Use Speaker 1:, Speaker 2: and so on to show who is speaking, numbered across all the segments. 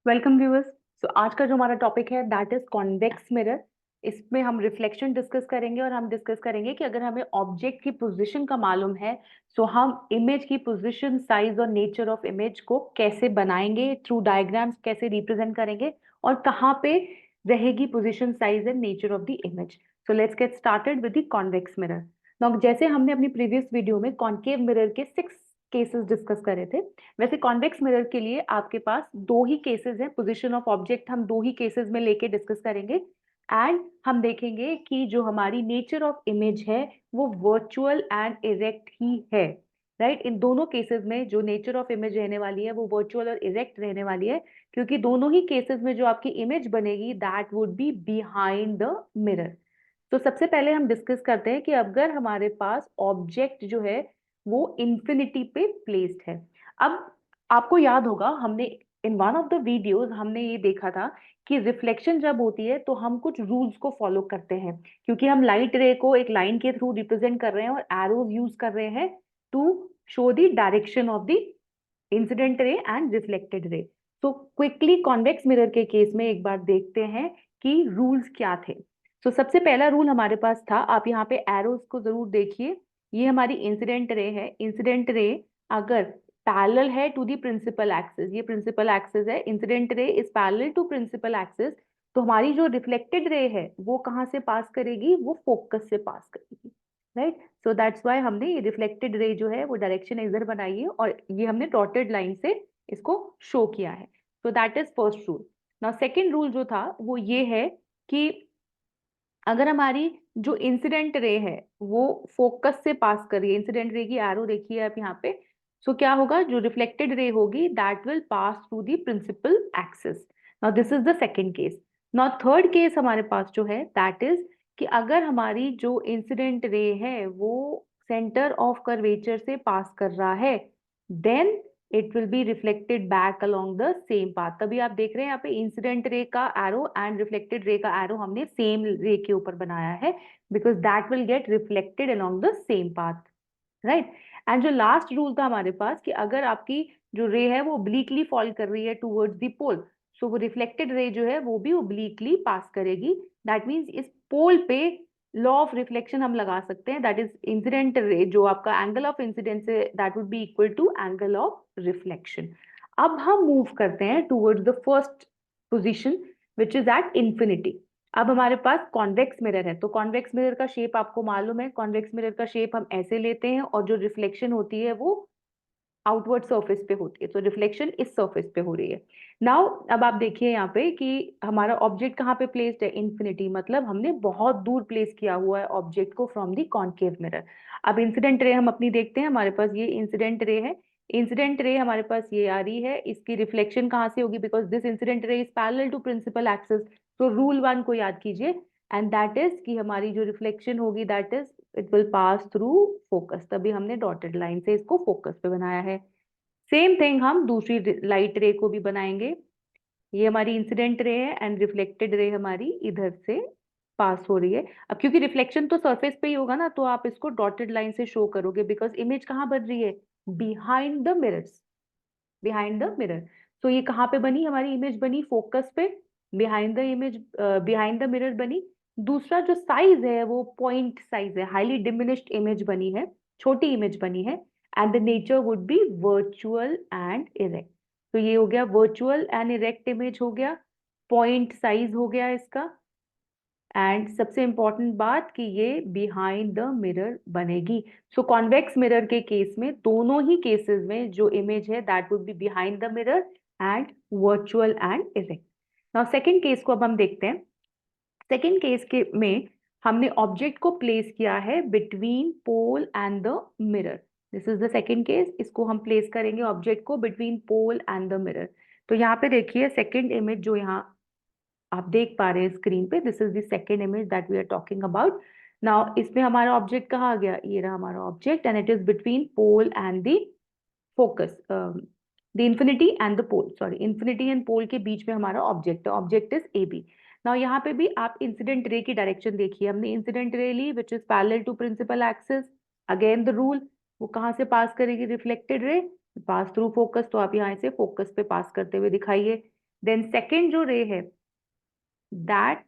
Speaker 1: Welcome viewers. आज का जो हमारा टॉपिक है दैट इज कॉन्वेक्स मिरर। इसमें हम रिफ्लेक्शन डिस्कस करेंगे और हम डिस्कस करेंगे कि अगर हमें ऑब्जेक्ट की पोजीशन का मालूम है सो हम इमेज की पोजीशन, साइज और नेचर ऑफ इमेज को कैसे बनाएंगे, थ्रू डायग्राम्स कैसे रिप्रेजेंट करेंगे और कहाँ पे रहेगी position, size and nature of the image. So let's get started with the convex mirror. Now जैसे हमने अपनी प्रीवियस वीडियो में कॉन्केव मिरर के 6 केसेस डिस्कस करे थे, वैसे कॉन्वेक्स मिरर के लिए आपके पास दो ही केसेस हैं। पोजीशन ऑफ ऑब्जेक्ट हम दो ही केसेस में लेके डिस्कस करेंगे एंड हम देखेंगे कि जो हमारी नेचर ऑफ इमेज है वो वर्चुअल एंड इरेक्ट ही है। राइट, इन दोनों केसेस में जो नेचर ऑफ इमेज रहने वाली है वो वर्चुअल और इरेक्ट रहने वाली है, क्योंकि दोनों ही केसेस में जो आपकी इमेज बनेगी that would be behind the mirror. तो सबसे पहले हम डिस्कस करते हैं कि अगर हमारे पास ऑब्जेक्ट जो है वो इंफिनिटी पे प्लेस्ड है। अब आपको याद होगा हमने in one of the videos हमने ये देखा था कि रिफ्लेक्शन जब होती है तो हम कुछ रूल्स को फॉलो करते हैं, क्योंकि हम लाइट रे को एक लाइन के थ्रू रिप्रेजेंट कर रहे हैं और एरोज यूज कर रहे हैं to show the direction of the incident ray and reflected ray. तो क्विकली कॉन्वेक्स मिरर के केस में एक बार देखते हैं कि रूल्स क्या थे। सबसे पहला रूल हमारे पास था, आप यहाँ पे एरोज को जरूर देखिए। ये हमारी इंसिडेंट रे है। इंसिडेंट रे अगर पैरेलल है टू दी प्रिंसिपल एक्सिस, ये प्रिंसिपल एक्सिस है, incident ray is parallel to principal axis, तो हमारी जो रिफ्लेक्टेड रे है वो कहाँ से पास करेगी, वो फोकस से पास करेगी। राइट, सो दैट्स वाई हमने ये रिफ्लेक्टेड रे जो है वो डायरेक्शन इधर बनाई है और ये हमने डॉटेड लाइन से इसको शो किया है। So that is first rule. Now second rule जो था वो ये है कि अगर हमारी जो इंसिडेंट रे है वो फोकस से पास कर रही है, इंसिडेंट रे की एरो देखिए आप यहाँ पे, सो क्या होगा, जो रिफ्लेक्टेड रे होगी that will pass through the principal axis. Now this is the second case. Now third case हमारे पास जो है दैट इज कि अगर हमारी जो इंसिडेंट रे है वो सेंटर ऑफ कर्वेचर से पास कर रहा है, then it will be reflected back along the same path. तभी आप देख रहे हैं यहाँ पे इंसिडेंट रे का एरो एंड रिफ्लेक्टेड रे का एरो हमने सेम रे के ऊपर बनाया है, because that will get reflected along the same path. Right, and जो लास्ट रूल था हमारे पास कि अगर आपकी जो रे है वो ओब्लिकली फॉल कर रही है टूवर्ड्स द पोल, सो वो रिफ्लेक्टेड रे जो है वो भी ओब्लिकली पास करेगी। दैट मीन्स इस पोल पे लॉ ऑफ रिफ्लेक्शन हम लगा सकते हैं, दैट इज इंसिडेंट रे जो आपका एंगल ऑफ इंसिडेंस है that would be equal to angle of reflection. अब हम मूव करते हैं towards the first position which is at infinity. अब हमारे पास कॉन्वेक्स मिरर है, तो कॉन्वेक्स मिरर का शेप आपको मालूम है, कॉन्वेक्स मिरर का शेप हम ऐसे लेते हैं और जो रिफ्लेक्शन होती है वो आउटवर्ड सरफेस पे होती है, तो रिफ्लेक्शन इस सरफेस पे हो रही है। नाउ अब आप देखिए यहाँ पे कि हमारा ऑब्जेक्ट कहाँ पे प्लेस्ड है, इंफिनिटी, मतलब हमने बहुत दूर प्लेस किया हुआ है ऑब्जेक्ट को फ्रॉम दी कॉन्केव मिरर। अब इंसिडेंट रे हम अपनी देखते हैं, हमारे पास ये इंसिडेंट रे है। इंसिडेंट रे हमारे पास ये आ रही है, इसकी रिफ्लेक्शन कहाँ से होगी, because this incident ray is parallel to principal axis. तो रूल वन को याद कीजिए एंड दैट इज कि हमारी जो रिफ्लेक्शन होगी that is it will pass through focus, तभी हमने डॉटेड लाइन से इसको फोकस पे बनाया है। सेम थिंग हम दूसरी लाइट रे को भी बनाएंगे। ये हमारी इंसिडेंट रे है एंड रिफ्लेक्टेड रे हमारी इधर से पास हो रही है। अब क्योंकि रिफ्लेक्शन तो सरफेस पे ही होगा ना, तो आप इसको डॉटेड लाइन से शो करोगे, बिकॉज इमेज कहाँ बन रही है, behind the mirrors, behind the mirror. तो ये कहाँ पे बनी, हमारी इमेज बनी फोकस पे, behind the image, behind the mirror बनी। दूसरा जो साइज है वो पॉइंट साइज है, हाईली डिमिनिश्ड इमेज बनी है, छोटी इमेज बनी है, and the nature would be virtual and erect. तो ये हो गया वर्चुअल एंड इरेक्ट इमेज हो गया, पॉइंट साइज हो गया इसका, एंड सबसे इंपॉर्टेंट बात कि ये बिहाइंड द मिरर बनेगी। सो कॉन्वेक्स मिरर के केस में दोनों ही केसेस में जो इमेज है that would be behind the mirror and virtual and erect. Now second case को अब हम देखते हैं। सेकंड केस के में हमने ऑब्जेक्ट को प्लेस किया है between pole and the mirror. This is the second case, इसको हम प्लेस करेंगे ऑब्जेक्ट को between pole and the mirror. तो यहाँ पे देखिए सेकंड इमेज जो यहाँ आप देख पा रहे हैं स्क्रीन पे, this is the second image that we are talking about. Now इसमें हमारा ऑब्जेक्ट कहाँ आ गया, ये रहा हमारा object and it is between pole and the focus, the infinity and the pole, sorry infinity and pole के बीच में हमारा ऑब्जेक्ट है, object is A B. Now यहाँ पे भी आप इंसिडेंट रे की डायरेक्शन देखिए, हमने इंसिडेंट रे ली which is parallel to principal axis. Again the rule, वो कहाँ से पास करेगी, reflected ray pass through focus, तो आप यहाँ से फोकस पे पास करते हुए दिखाइए। देन सेकेंड जो रे है that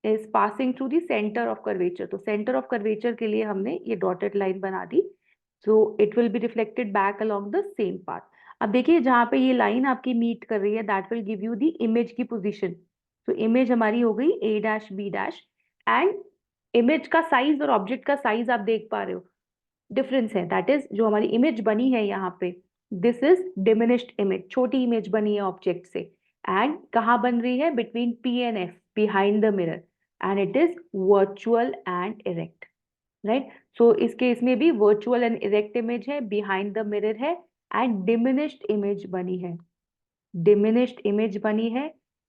Speaker 1: is passing through the centre of curvature. तो सेंटर ऑफ कर्वेचर के लिए हमने ये डॉटेड लाइन बना दी, so it will be reflected back along the same path. अब देखिए जहां पे ये लाइन आपकी मीट कर रही है that will give you the image की पोजीशन। तो इमेज हमारी हो गई A dash B dash, and image का साइज और ऑब्जेक्ट का साइज आप देख पा रहे हो डिफरेंस है। दैट इज जो हमारी इमेज बनी है यहाँ पे, दिस इज डिमिनिश्ड इमेज, छोटी इमेज बनी है ऑब्जेक्ट से, एंड कहाँ बन रही है, between P and F, behind the mirror, and it is virtual and erect, right. So इस केस में भी वर्चुअल एंड इरेक्ट इमेज है, बिहाइंड द मिरर है, एंड डिमिनिश्ड इमेज बनी है, डिमिनिश्ड इमेज बनी है,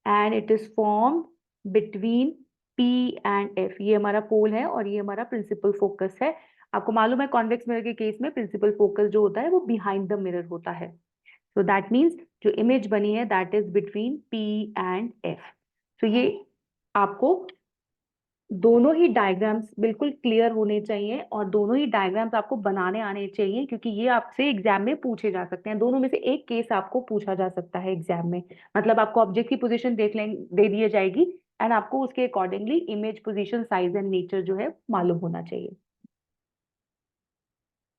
Speaker 1: and it is form between P and F. ये हमारा पोल है और ये हमारा प्रिंसिपल फोकस है। आपको मालूम है कॉन्वेक्स मिरर के केस में प्रिंसिपल फोकस जो होता है वो बिहाइंड द मिरर होता है। सो दैट मीन्स जो इमेज बनी है that is between P and F. तो ये आपको दोनों ही डायग्राम्स बिल्कुल क्लियर होने चाहिए और दोनों ही डायग्राम्स आपको बनाने आने चाहिए, क्योंकि ये आपसे एग्जाम में पूछे जा सकते हैं। दोनों में से एक केस आपको पूछा जा सकता है एग्जाम में। मतलब आपको ऑब्जेक्ट की पोजीशन दे दी जाएगी, एंड आपको उसके accordingly image position size and nature जो है मालूम होना चाहिए।